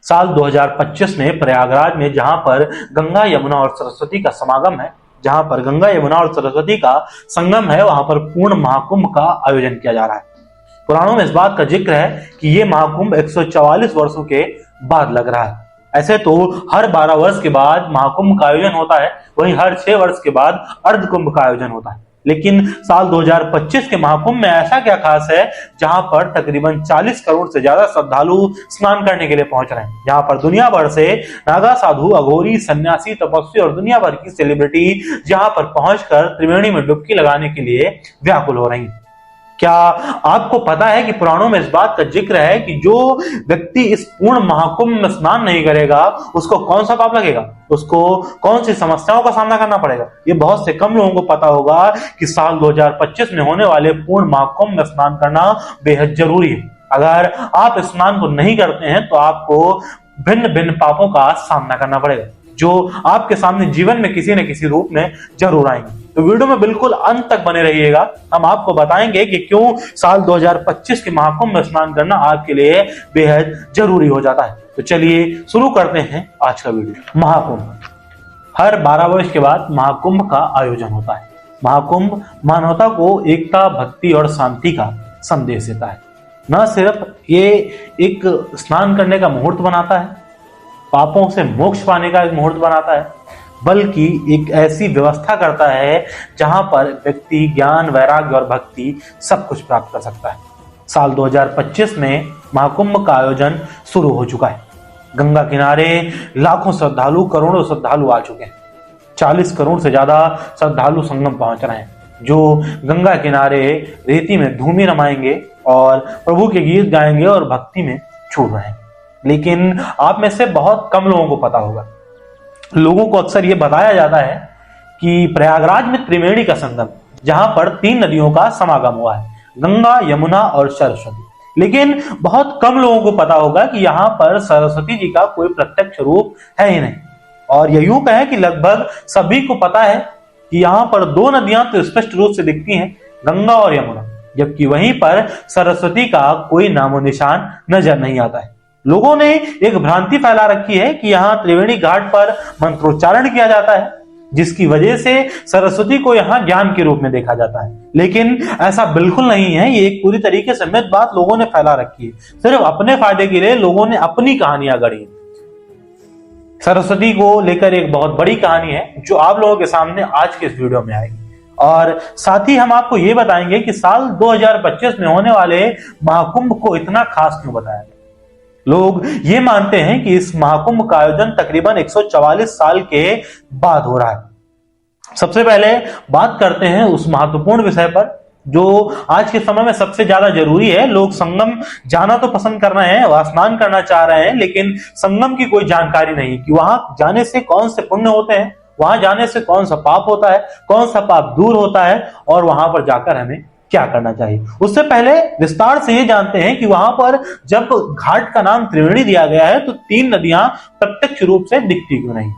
साल 2025 में प्रयागराज में जहां पर गंगा यमुना और सरस्वती का समागम है, जहां पर गंगा यमुना और सरस्वती का संगम है, वहां पर पूर्ण महाकुंभ का आयोजन किया जा रहा है। पुराणों में इस बात का जिक्र है कि ये महाकुंभ 144 वर्षों के बाद लग रहा है। ऐसे तो हर 12 वर्ष के बाद महाकुंभ का आयोजन होता है, वहीं हर 6 वर्ष के बाद अर्धकुंभ का आयोजन होता है। लेकिन साल 2025 के महाकुंभ में ऐसा क्या खास है जहां पर तकरीबन 40 करोड़ से ज्यादा श्रद्धालु स्नान करने के लिए पहुंच रहे हैं, जहां पर दुनिया भर से नागा, साधु, अघोरी, सन्यासी, तपस्वी और दुनिया भर की सेलिब्रिटी जहां पर पहुंचकर त्रिवेणी में डुबकी लगाने के लिए व्याकुल हो रही हैं। क्या आपको पता है कि पुराणों में इस बात का जिक्र है कि जो व्यक्ति इस पूर्ण महाकुंभ में स्नान नहीं करेगा उसको कौन सा पाप लगेगा, उसको कौन सी समस्याओं का सामना करना पड़ेगा? ये बहुत से कम लोगों को पता होगा कि साल 2025 में होने वाले पूर्ण महाकुंभ में स्नान करना बेहद जरूरी है। अगर आप स्नान को नहीं करते हैं तो आपको भिन्न भिन्न पापों का सामना करना पड़ेगा, जो आपके सामने जीवन में किसी न किसी रूप में जरूर आएंगे। तो वीडियो में बिल्कुल अंत तक बने रहिएगा। हम आपको बताएंगे कि क्यों साल 2025 के महाकुंभ में स्नान करना आपके लिए बेहद जरूरी हो जाता है। तो चलिए शुरू करते हैं आज का वीडियो। महाकुंभ हर 12 वर्ष के बाद महाकुंभ का आयोजन होता है। महाकुंभ मानवता को एकता, भक्ति और शांति का संदेश देता है। न सिर्फ ये एक स्नान करने का मुहूर्त बनाता है, पापों से मोक्ष पाने का एक मुहूर्त बनाता है, बल्कि एक ऐसी व्यवस्था करता है जहां पर व्यक्ति ज्ञान, वैराग्य और भक्ति सब कुछ प्राप्त कर सकता है। साल 2025 में महाकुंभ का आयोजन शुरू हो चुका है। गंगा किनारे लाखों श्रद्धालु, करोड़ों श्रद्धालु आ चुके हैं। 40 करोड़ से ज्यादा श्रद्धालु संगम पहुंच रहे हैं, जो गंगा किनारे रेती में धूमि रमाएंगे और प्रभु के गीत गाएंगे और भक्ति में छूट रहे हैं। लेकिन आप में से बहुत कम लोगों को पता होगा, लोगों को अक्सर ये बताया जाता है कि प्रयागराज में त्रिवेणी का संगम, जहां पर 3 नदियों का समागम हुआ है, गंगा, यमुना और सरस्वती। लेकिन बहुत कम लोगों को पता होगा कि यहाँ पर सरस्वती जी का कोई प्रत्यक्ष रूप है ही नहीं। और ये यूं कहें कि लगभग सभी को पता है कि यहाँ पर 2 नदियां तो स्पष्ट रूप से दिखती हैं, गंगा और यमुना, जबकि वहीं पर सरस्वती का कोई नामो निशान नजर नहीं आता है। लोगों ने एक भ्रांति फैला रखी है कि यहाँ त्रिवेणी घाट पर मंत्रोच्चारण किया जाता है, जिसकी वजह से सरस्वती को यहाँ ज्ञान के रूप में देखा जाता है। लेकिन ऐसा बिल्कुल नहीं है। ये एक पूरी तरीके से मिथ बात लोगों ने फैला रखी है। सिर्फ अपने फायदे के लिए लोगों ने अपनी कहानियां गढ़ी। सरस्वती को लेकर एक बहुत बड़ी कहानी है जो आप लोगों के सामने आज के इस वीडियो में आएगी। और साथ ही हम आपको ये बताएंगे कि साल 2025 में होने वाले महाकुंभ को इतना खास क्यों बताया गया। लोग ये मानते हैं कि इस महाकुंभ का आयोजन तकरीबन 144 साल के बाद हो रहा है। सबसे पहले बात करते हैं उस महत्वपूर्ण विषय पर जो आज के समय में सबसे ज्यादा जरूरी है। लोग संगम जाना तो पसंद कर रहे हैं, वहां स्नान करना चाह रहे हैं, लेकिन संगम की कोई जानकारी नहीं कि वहां जाने से कौन से पुण्य होते हैं, वहां जाने से कौन सा पाप होता है, कौन सा पाप दूर होता है और वहां पर जाकर हमें क्या करना चाहिए। उससे पहले विस्तार से ये जानते हैं कि वहां पर जब घाट का नाम त्रिवेणी दिया गया है तो 3 नदियां प्रत्यक्ष रूप से दिखती क्यों नहीं।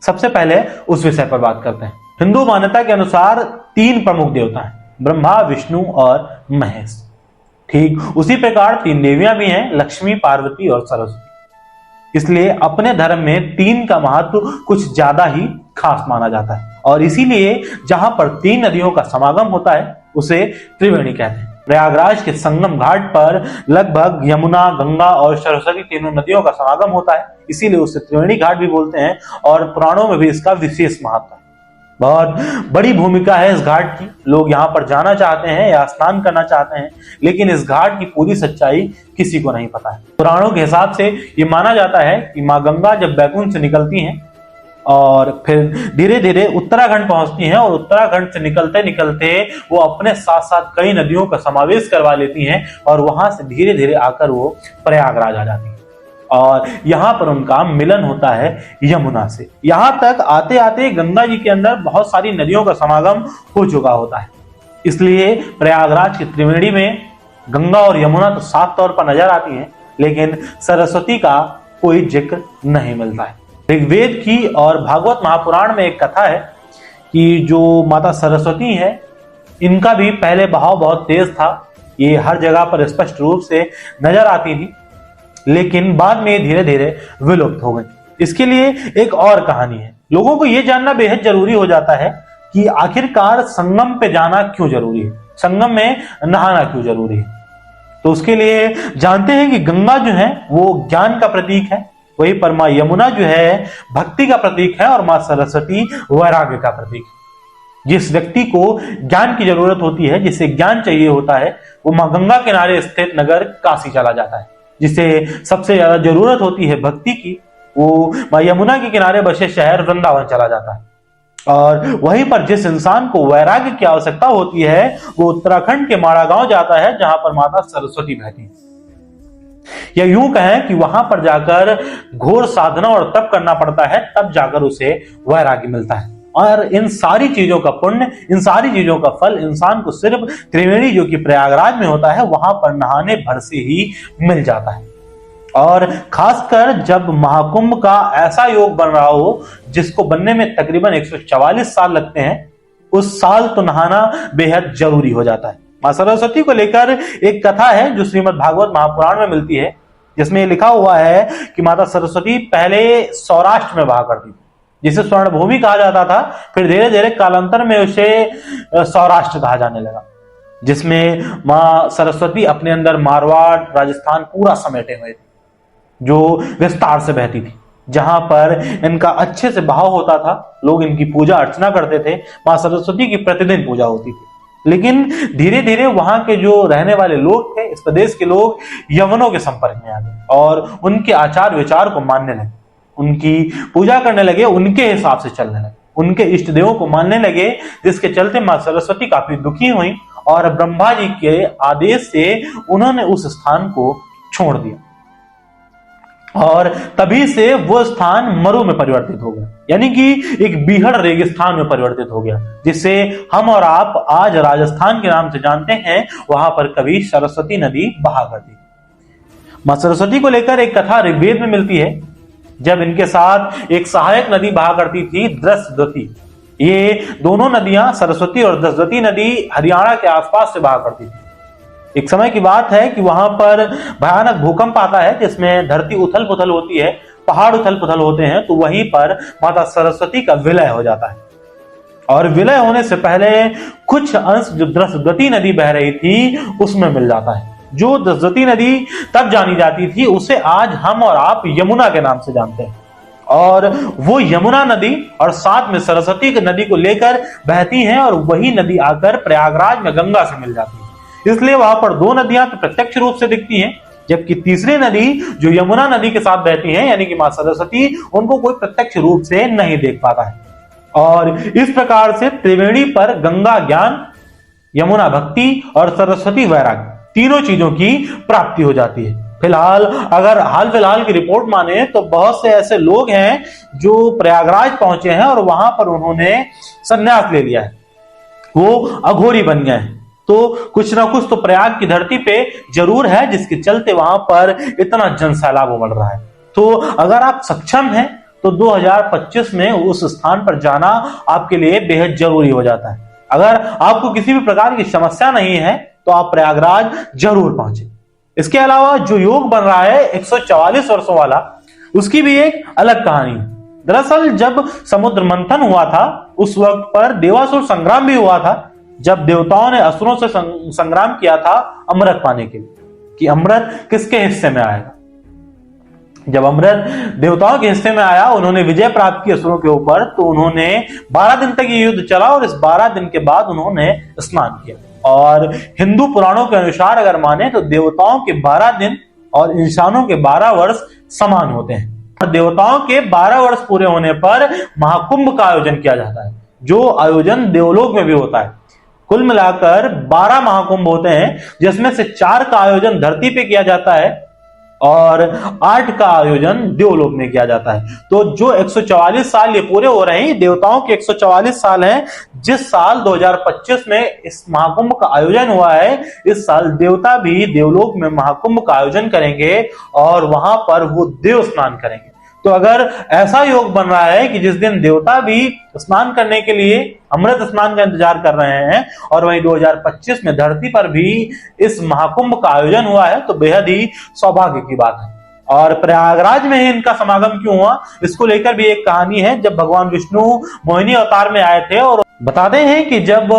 सबसे पहले उस विषय पर बात करते हैं। हिंदू मान्यता के अनुसार 3 प्रमुख देवता हैं, ब्रह्मा, विष्णु और महेश। ठीक उसी प्रकार 3 देवियां भी हैं, लक्ष्मी, पार्वती और सरस्वती। इसलिए अपने धर्म में 3 का महत्व कुछ ज्यादा ही खास माना जाता है और इसीलिए जहां पर 3 नदियों का समागम होता है उसे त्रिवेणी कहते हैं। प्रयागराज के संगम घाट पर लगभग यमुना, गंगा और सरस्वती तीनों नदियों का समागम होता है, इसीलिए उसे त्रिवेणी घाट भी बोलते हैं और पुराणों में भी इसका विशेष महत्व है। बहुत बड़ी भूमिका है इस घाट की। लोग यहाँ पर जाना चाहते हैं या स्नान करना चाहते हैं, लेकिन इस घाट की पूरी सच्चाई किसी को नहीं पता है। पुराणों के हिसाब से ये माना जाता है कि माँ गंगा जब बैकुंठ से निकलती हैं और फिर धीरे धीरे उत्तराखंड पहुंचती हैं और उत्तराखंड से निकलते निकलते वो अपने साथ साथ कई नदियों का समावेश करवा लेती हैं और वहां से धीरे धीरे आकर वो प्रयागराज आ जाती हैं और यहाँ पर उनका मिलन होता है यमुना से। यहाँ तक आते आते गंगा जी के अंदर बहुत सारी नदियों का समागम हो चुका होता है। इसलिए प्रयागराज की त्रिवेणी में गंगा और यमुना तो साफ तौर पर नजर आती हैं, लेकिन सरस्वती का कोई जिक्र नहीं मिलता है। ऋग्वेद की और भागवत महापुराण में एक कथा है कि जो माता सरस्वती है, इनका भी पहले बहाव बहुत तेज था। ये हर जगह पर स्पष्ट रूप से नजर आती थी। लेकिन बाद में धीरे धीरे विलुप्त हो गई। इसके लिए एक और कहानी है। लोगों को यह जानना बेहद जरूरी हो जाता है कि आखिरकार संगम पे जाना क्यों जरूरी है, संगम में नहाना क्यों जरूरी है। तो उसके लिए जानते हैं कि गंगा जो है वो ज्ञान का प्रतीक है, वहीं पर मां यमुना जो है भक्ति का प्रतीक है, और मां सरस्वती वैराग्य का प्रतीक है। जिस व्यक्ति को ज्ञान की जरूरत होती है, जिसे ज्ञान चाहिए होता है, वो मां गंगा किनारे स्थित नगर काशी चला जाता है। जिसे सबसे ज्यादा जरूरत होती है भक्ति की, वो मां यमुना के किनारे बसे शहर वृंदावन चला जाता है। और वहीं पर जिस इंसान को वैराग्य की आवश्यकता होती है, वो उत्तराखंड के माड़ा गांव जाता है, जहां पर माता सरस्वती बहती है। या यूं कहें कि वहां पर जाकर घोर साधना और तप करना पड़ता है, तब जाकर उसे वैराग्य मिलता है। और इन सारी चीजों का पुण्य, इन सारी चीजों का फल इंसान को सिर्फ त्रिवेणी जो कि प्रयागराज में होता है, वहां पर नहाने भर से ही मिल जाता है। और खासकर जब महाकुंभ का ऐसा योग बन रहा हो जिसको बनने में तकरीबन 144 साल लगते हैं, उस साल तो नहाना बेहद जरूरी हो जाता है। मां सरस्वती को लेकर एक कथा है जो श्रीमद् भागवत महापुराण में मिलती है, जिसमें लिखा हुआ है कि माता सरस्वती पहले सौराष्ट्र में बहा करती थी, जिसे स्वर्ण भूमि कहा जाता था। फिर धीरे धीरे कालांतर में उसे सौराष्ट्र कहा जाने लगा, जिसमें मां सरस्वती अपने अंदर मारवाड़, राजस्थान पूरा समेटे हुए थे, जो विस्तार से बहती थी, जहां पर इनका अच्छे से बहाव होता था। लोग इनकी पूजा अर्चना करते थे, मां सरस्वती की प्रतिदिन पूजा होती थी। लेकिन धीरे धीरे वहां के जो रहने वाले लोग थे, इस प्रदेश के लोग यवनों के संपर्क में आ गए और उनके आचार विचार को मानने लगे, उनकी पूजा करने लगे, उनके हिसाब से चलने लगे, उनके इष्ट देवों को मानने लगे, जिसके चलते मां सरस्वती काफी दुखी हुई और ब्रह्मा जी के आदेश से उन्होंने उस स्थान को छोड़ दिया। और तभी से वो स्थान मरु में परिवर्तित हो गया, यानी कि एक बीहड़ रेगिस्तान में परिवर्तित हो गया, जिसे हम और आप आज राजस्थान के नाम से जानते हैं। वहां पर कभी सरस्वती नदी बहा करती थी। मां सरस्वती को लेकर एक कथा ऋग्वेद में मिलती है, जब इनके साथ एक सहायक नदी बहा करती थी, द्रसद्वती। ये दोनों नदियां, सरस्वती और द्रसद्वती नदी, हरियाणा के आसपास से बहा करती थी। एक समय की बात है कि वहां पर भयानक भूकंप आता है, जिसमें धरती उथल पुथल होती है, पहाड़ उथल पुथल होते हैं। तो वहीं पर माता सरस्वती का विलय हो जाता है, और विलय होने से पहले कुछ अंश जो द्रसद्वती नदी बह रही थी उसमें मिल जाता है। जो द्रसद्वती नदी तब जानी जाती थी, उसे आज हम और आप यमुना के नाम से जानते हैं। और वो यमुना नदी और साथ में सरस्वती की नदी को लेकर बहती हैं, और वही नदी आकर प्रयागराज में गंगा से मिल जाती है। इसलिए वहां पर दो नदियां तो प्रत्यक्ष रूप से दिखती हैं, जबकि तीसरी नदी जो यमुना नदी के साथ बहती है, यानी कि मां सरस्वती, उनको कोई प्रत्यक्ष रूप से नहीं देख पाता है। और इस प्रकार से त्रिवेणी पर गंगा ज्ञान, यमुना भक्ति और सरस्वती वैराग्य, तीनों चीजों की प्राप्ति हो जाती है। फिलहाल अगर हाल फिलहाल की रिपोर्ट माने तो बहुत से ऐसे लोग हैं जो प्रयागराज पहुंचे हैं और वहां पर उन्होंने संन्यास ले लिया है, वो अघोरी बन गए हैं। तो कुछ ना कुछ तो प्रयाग की धरती पे जरूर है, जिसके चलते वहां पर इतना जन सैलाब उमड़ रहा है। तो अगर आप सक्षम हैं तो 2025 में उस स्थान पर जाना आपके लिए बेहद जरूरी हो जाता है। अगर आपको किसी भी प्रकार की समस्या नहीं है तो आप प्रयागराज जरूर पहुंचे। इसके अलावा जो योग बन रहा है 144 वर्षों वाला, उसकी भी एक अलग कहानी है। दरअसल जब समुद्र मंथन हुआ था, उस वक्त पर देवासुर संग्राम भी हुआ था, जब देवताओं ने असुरों से संग्राम किया था अमृत पाने के लिए, कि अमृत किसके हिस्से में आएगा। जब अमृत देवताओं के हिस्से में आया, उन्होंने विजय प्राप्त की असुरों के ऊपर, तो उन्होंने 12 दिन तक ये युद्ध चला, और इस 12 दिन के बाद उन्होंने स्नान किया। और हिंदू पुराणों के अनुसार अगर माने तो देवताओं के 12 दिन और इंसानों के 12 वर्ष समान होते हैं। देवताओं के 12 वर्ष पूरे होने पर महाकुंभ का आयोजन किया जाता है, जो आयोजन देवलोक में भी होता है। कुल मिलाकर 12 महाकुंभ होते हैं, जिसमें से 4 का आयोजन धरती पे किया जाता है और 8 का आयोजन देवलोक में किया जाता है। तो जो 144 साल ये पूरे हो रहे हैं, देवताओं के 144 साल हैं। जिस साल 2025 में इस महाकुंभ का आयोजन हुआ है, इस साल देवता भी देवलोक में महाकुंभ का आयोजन करेंगे और वहां पर वो देव स्नान करेंगे। तो अगर ऐसा योग बन रहा है कि जिस दिन देवता भी स्नान करने के लिए अमृत स्नान का इंतजार कर रहे हैं, और वहीं 2025 में धरती पर भी इस महाकुंभ का आयोजन हुआ है, तो बेहद ही सौभाग्य की बात है। और प्रयागराज में ही इनका समागम क्यों हुआ, इसको लेकर भी एक कहानी है। जब भगवान विष्णु मोहिनी अवतार में आए थे, और बताते हैं कि जब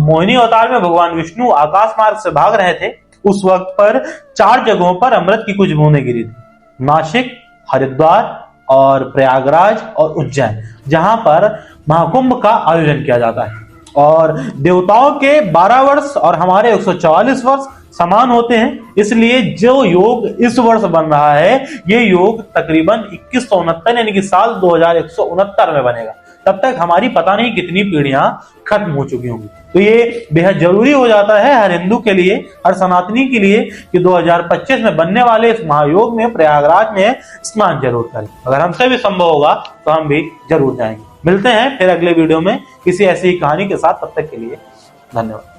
मोहिनी अवतार में भगवान विष्णु आकाश मार्ग से भाग रहे थे, उस वक्त पर 4 जगहों पर अमृत की कुछ बूंदें गिरी थी। नासिक, हरिद्वार और प्रयागराज और उज्जैन, जहां पर महाकुंभ का आयोजन किया जाता है। और देवताओं के 12 वर्ष और हमारे 144 वर्ष समान होते हैं, इसलिए जो योग इस वर्ष बन रहा है, ये योग तकरीबन 2169 यानी कि साल 2169 में बनेगा। तब तक हमारी पता नहीं कितनी पीढ़ियां खत्म हो चुकी होंगी। तो ये बेहद जरूरी हो जाता है हर हिंदू के लिए, हर सनातनी के लिए, कि 2025 में बनने वाले इस महायोग में प्रयागराज में स्नान जरूर करें। अगर हमसे भी संभव होगा तो हम भी जरूर जाएंगे। मिलते हैं फिर अगले वीडियो में किसी ऐसी कहानी के साथ। तब तक के लिए धन्यवाद।